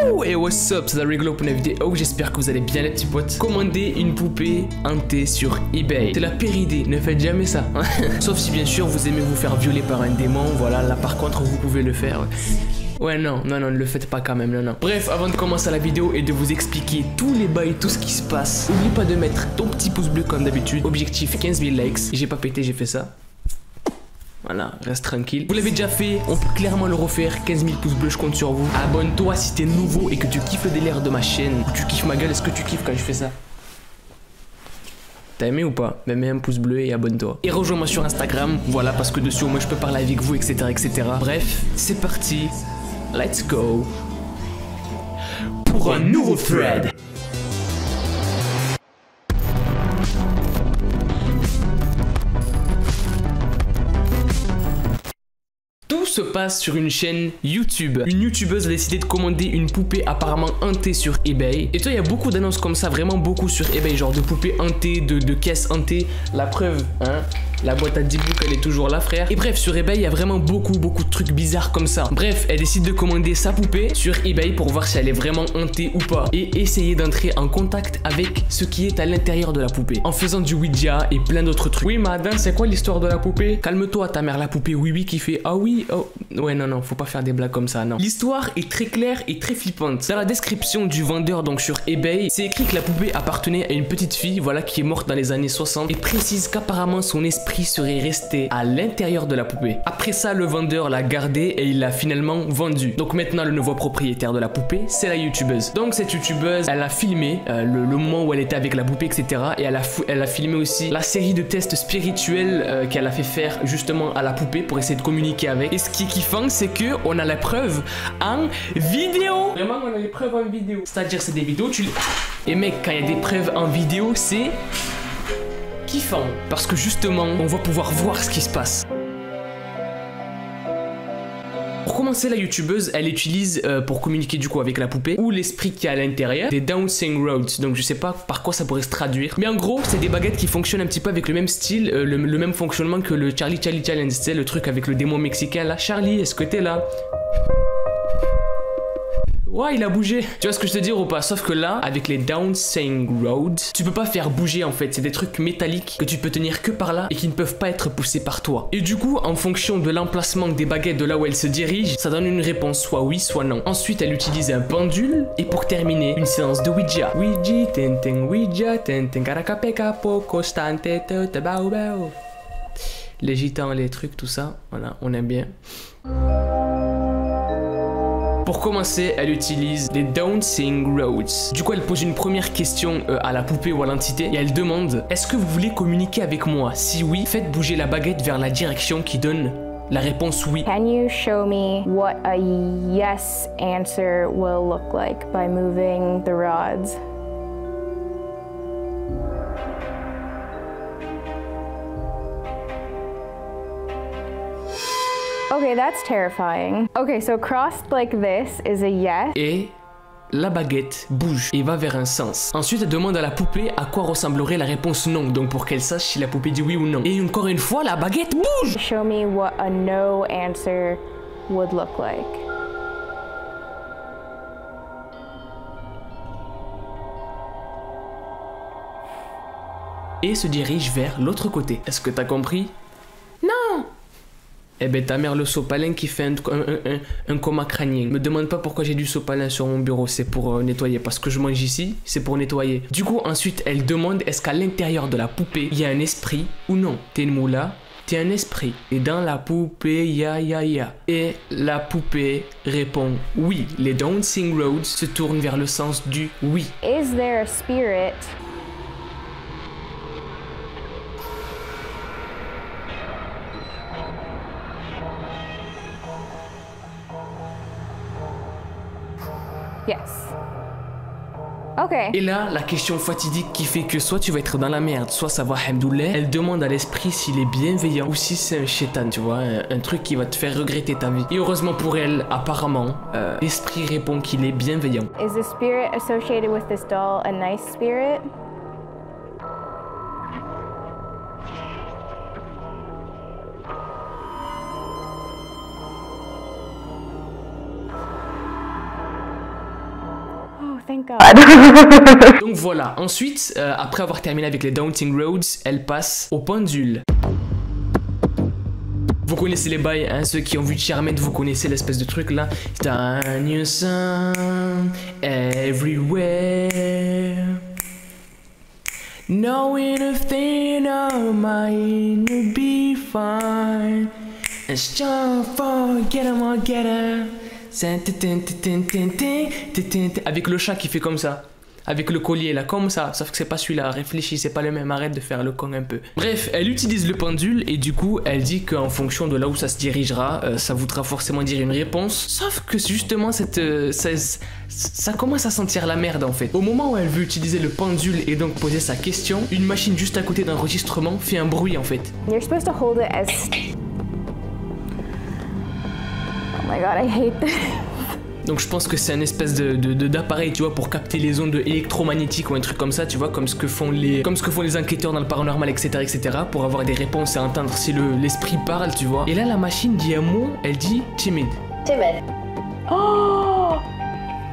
Yo! Et what's up, c'est Rigolo pour une vidéo, j'espère que vous allez bien les petits potes. Commandez une poupée hantée sur eBay. C'est la pire idée, ne faites jamais ça. Sauf si bien sûr vous aimez vous faire violer par un démon, voilà, là par contre vous pouvez le faire. Ouais non, ne le faites pas quand même, non. Bref, avant de commencer la vidéo et de vous expliquer tous les bails, tout ce qui se passe, n'oublie pas de mettre ton petit pouce bleu comme d'habitude. Objectif 15 000 likes, j'ai pas pété, j'ai fait ça. Voilà, reste tranquille. Vous l'avez déjà fait, on peut clairement le refaire. 15 000 pouces bleus, je compte sur vous. Abonne-toi si t'es nouveau et que tu kiffes le délire de ma chaîne. Ou tu kiffes ma gueule, est-ce que tu kiffes quand je fais ça? T'as aimé ou pas? Mais mets un pouce bleu et abonne-toi. Et rejoins-moi sur Instagram, voilà, parce que dessus, moi je peux parler avec vous, etc. Bref, c'est parti. Let's go. Pour un nouveau thread. Tout se passe sur une chaîne YouTube. Une youtubeuse a décidé de commander une poupée apparemment hantée sur eBay. Et toi, il y a beaucoup d'annonces comme ça, vraiment beaucoup sur eBay, genre de poupées hantées, de caisses hantées. La preuve, hein, la boîte à 10 boucs, elle est toujours là, frère. Et bref, sur eBay, il y a vraiment beaucoup de trucs bizarres comme ça. Bref, elle décide de commander sa poupée sur eBay pour voir si elle est vraiment hantée ou pas. Et essayer d'entrer en contact avec ce qui est à l'intérieur de la poupée. En faisant du Ouija et plein d'autres trucs. Oui, madame, c'est quoi l'histoire de la poupée? Calme-toi, ta mère, la poupée oui qui fait ah oui, oh. Ouais, non, faut pas faire des blagues comme ça, non. L'histoire est très claire et très flippante. Dans la description du vendeur, donc sur eBay, c'est écrit que la poupée appartenait à une petite fille, voilà, qui est morte dans les années 60 et précise qu'apparemment son esprit serait resté à l'intérieur de la poupée. Après ça, le vendeur l'a gardée et il l'a finalement vendue. Donc maintenant, le nouveau propriétaire de la poupée, c'est la youtubeuse. Donc cette youtubeuse, elle a filmé le moment où elle était avec la poupée, etc. Et elle a filmé aussi la série de tests spirituels qu'elle a fait faire justement à la poupée pour essayer de communiquer avec. Et ce qui est kiffant, c'est que on a la preuve en vidéo. Vraiment, on a les preuves en vidéo. C'est-à-dire, c'est des vidéos, Et mec, quand il y a des preuves en vidéo, c'est kiffant. Parce que justement, on va pouvoir voir ce qui se passe. Pour commencer, la youtubeuse, elle utilise pour communiquer du coup avec la poupée ou l'esprit qui est à l'intérieur des Dancing Roads. Donc je sais pas par quoi ça pourrait se traduire. Mais en gros, c'est des baguettes qui fonctionnent un petit peu avec le même style, le même fonctionnement que le Charlie Challenge. Tu sais, le truc avec le démon mexicain là. Charlie, est-ce que t'es là? Ouais, il a bougé. Tu vois ce que je te dis ou pas? Sauf que là, avec les Dancing Roads, tu peux pas faire bouger en fait. C'est des trucs métalliques que tu peux tenir que par là et qui ne peuvent pas être poussés par toi. Et du coup, en fonction de l'emplacement des baguettes de là où elles se dirigent, ça donne une réponse soit oui, soit non. Ensuite, elle utilise un pendule et pour terminer, une séance de Ouija. Ouija, tenten Ouija, tenten karakapeka, poco stante, te bao bao. Les gitans, les trucs, tout ça, voilà, on aime bien. Pour commencer, elle utilise les Dancing Roads. Du coup, elle pose une première question à la poupée ou à l'entité et elle demande: est-ce que vous voulez communiquer avec moi? Si oui, faites bouger la baguette vers la direction qui donne la réponse oui. Can you show me what a yes answer will look like by moving the rods? Okay, that's terrifying. Okay, so crossed like this is a yes. Et la baguette bouge et va vers un sens. Ensuite, elle demande à la poupée à quoi ressemblerait la réponse non. Donc pour qu'elle sache si la poupée dit oui ou non. Et encore une fois, la baguette bouge. Show me what a no answer would look like. Et se dirige vers l'autre côté. Est-ce que t'as compris? Non. Eh ben ta mère, le sopalin qui fait un coma crânien. Me demande pas pourquoi j'ai du sopalin sur mon bureau, c'est pour nettoyer. Parce que je mange ici, c'est pour nettoyer. Du coup, ensuite, elle demande est-ce qu'à l'intérieur de la poupée, il y a un esprit ou non. T'es une moula, t'es un esprit. Et dans la poupée, ya. Et la poupée répond oui. Les Dancing Roads se tournent vers le sens du oui. Is there a spirit? Yes. Ok. Et là, la question fatidique qui fait que soit tu vas être dans la merde, soit ça va, hamdoulah, elle demande à l'esprit s'il est bienveillant ou si c'est un shaitan, tu vois, un truc qui va te faire regretter ta vie. Et heureusement pour elle, apparemment, l'esprit répond qu'il est bienveillant. Is the spirit associated with this doll a nice spirit? thank God. Donc voilà, ensuite, après avoir terminé avec les Daunting Roads, elle passe au pendule. Vous connaissez les bails, hein, ceux qui ont vu Charmed, vous connaissez l'espèce de truc là. Turn your sun everywhere. Knowing if they know mine will be fine. And strong forget em or get em. Avec le chat qui fait comme ça. Avec le collier là, comme ça. Sauf que c'est pas celui-là. Réfléchis, c'est pas le même. Arrête de faire le con un peu. Bref, elle utilise le pendule et du coup, elle dit qu'en fonction de là où ça se dirigera, ça voudra forcément dire une réponse. Sauf que justement, ça commence à sentir la merde en fait. Au moment où elle veut utiliser le pendule et donc poser sa question, une machine juste à côté d'enregistrement fait un bruit en fait. You're supposed to hold it as... Oh my God, I hate this. Donc je pense que c'est un espèce d'appareil, tu vois, pour capter les ondes électromagnétiques ou un truc comme ça, tu vois, comme ce que font les enquêteurs dans le paranormal, etc., etc., pour avoir des réponses et entendre si l'esprit parle, tu vois. Et là, la machine dit un mot, elle dit timide. Timid. Oh!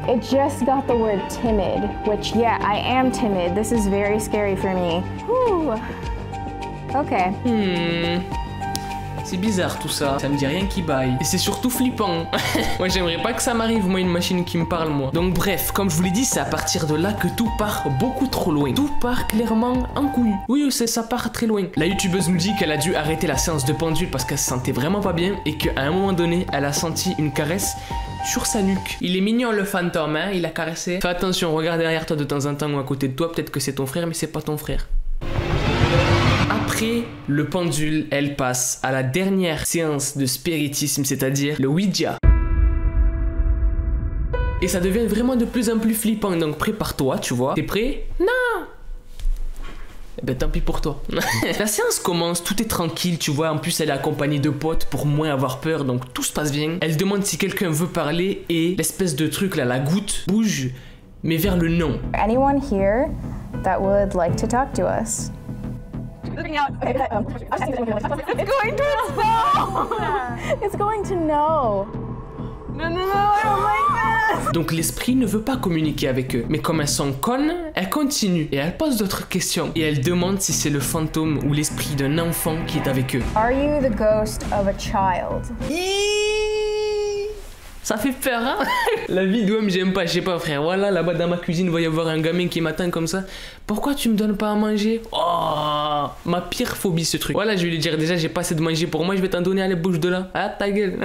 It just got the word timid, which, yeah, I am timid. This is very scary for me. Whew. Okay. C'est bizarre tout ça, ça me dit rien qui baille. Et c'est surtout flippant. Moi j'aimerais pas que ça m'arrive, moi, une machine qui me parle, moi. Donc bref, comme je vous l'ai dit, c'est à partir de là que tout part beaucoup trop loin. Tout part clairement en couille. Oui, ça part très loin. La youtubeuse nous dit qu'elle a dû arrêter la séance de pendule parce qu'elle se sentait vraiment pas bien et qu'à un moment donné, elle a senti une caresse sur sa nuque. Il est mignon le fantôme, hein, il a caressé. Fais attention, regarde derrière toi de temps en temps ou à côté de toi, peut-être que c'est ton frère, mais c'est pas ton frère. Après le pendule, elle passe à la dernière séance de spiritisme, c'est-à-dire le Ouija. Et ça devient vraiment de plus en plus flippant, donc prépare-toi, tu vois. T'es prêt? Non! Eh ben tant pis pour toi. La séance commence, tout est tranquille, tu vois. En plus, elle est accompagnée de potes pour moins avoir peur, donc tout se passe bien. Elle demande si quelqu'un veut parler et l'espèce de truc là, la goutte, bouge, mais vers le non. Anyone here that would like to talk to us? Looking out. It's going to no. It's going to no. No, I don't like this. Donc l'esprit ne veut pas communiquer avec eux. Mais comme elles sont connes, elle continue et elle pose d'autres questions. Et elle demande si c'est le fantôme ou l'esprit d'un enfant qui est avec eux. Are you the ghost of a child? Ça fait peur, hein. La vie d'homme, j'aime pas, je sais pas, frère. Voilà, là-bas dans ma cuisine, il va y avoir un gamin qui m'attend comme ça. Pourquoi tu me donnes pas à manger? Oh, ma pire phobie, ce truc. Voilà, je vais lui dire déjà, j'ai pas assez de manger pour moi, je vais t'en donner, allez, bouge de là. Ah, ta gueule.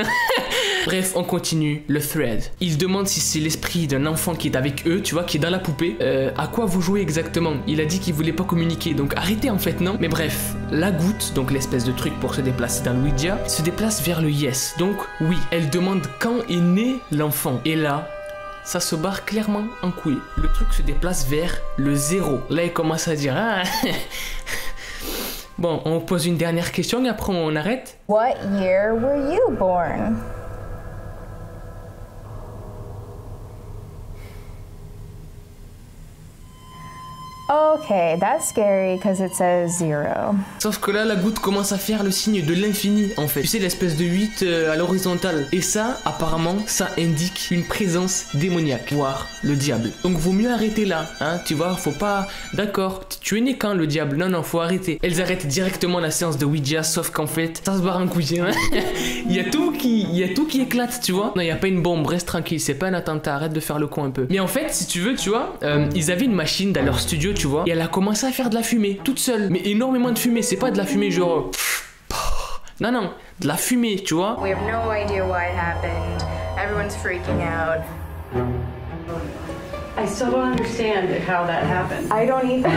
Bref, on continue le thread. Il demande si c'est l'esprit d'un enfant qui est avec eux, tu vois, qui est dans la poupée. À quoi vous jouez exactement? Il a dit qu'il voulait pas communiquer, donc arrêtez en fait, non? Mais bref, la goutte, donc l'espèce de truc pour se déplacer dans le Ouija, se déplace vers le yes. Donc oui, elle demande quand est né l'enfant. Et là, ça se barre clairement en couille. Le truc se déplace vers le 0. Là, il commence à dire, ah. Bon, on pose une dernière question et après on arrête. What year were you born? Okay, that's scary because it says 0. Sauf que là, la goutte commence à faire le signe de l'infini, en fait. Tu sais, l'espèce de 8 à l'horizontale. Et ça, apparemment, ça indique une présence démoniaque, voire le diable. Donc, vaut mieux arrêter là, hein, tu vois, faut pas... D'accord, tu es né quand, le diable? Non, faut arrêter. Elles arrêtent directement la séance de Ouija, sauf qu'en fait, ça se barre en couille, hein. il y a tout qui éclate, tu vois. Non, il y a pas une bombe, reste tranquille, c'est pas un attentat, arrête de faire le con un peu. Mais en fait, si tu veux, tu vois, ils avaient une machine dans leur studio, tu vois, et elle a commencé à faire de la fumée, toute seule. Mais énormément de fumée, c'est pas de la fumée genre... Non, de la fumée, tu vois. We have no idea why it happened. Everyone's freaking out. I still don't understand how that happened. I don't either.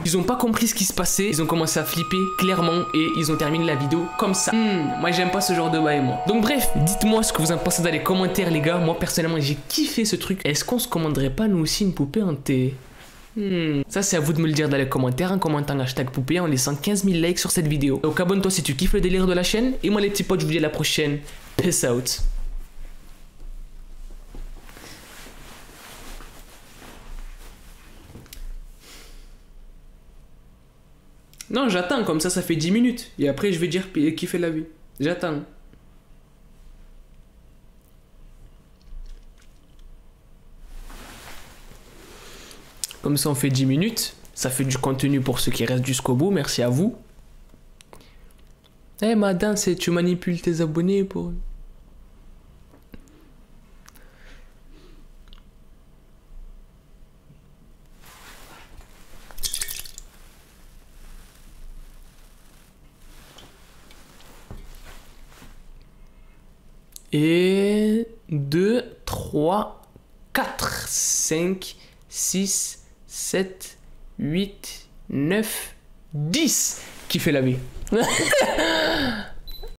Ils ont pas compris ce qui se passait, ils ont commencé à flipper clairement et ils ont terminé la vidéo comme ça. Moi j'aime pas ce genre de bail moi. Donc bref, dites-moi ce que vous en pensez dans les commentaires les gars. Moi personnellement j'ai kiffé ce truc. Est-ce qu'on se commanderait pas nous aussi une poupée hantée? Ça c'est à vous de me le dire dans les commentaires en commentant hashtag poupée en laissant 15 000 likes sur cette vidéo. Donc abonne-toi si tu kiffes le délire de la chaîne. Et moi les petits potes je vous dis à la prochaine. Peace out. Non, j'attends, comme ça fait 10 minutes. Et après, je vais dire qui fait la vie. J'attends. Comme ça, on fait 10 minutes. Ça fait du contenu pour ceux qui restent jusqu'au bout. Merci à vous. Eh, madame, tu manipules tes abonnés pour... Et 2, 3, 4, 5, 6, 7, 8, 9, 10. Qui fait la vie?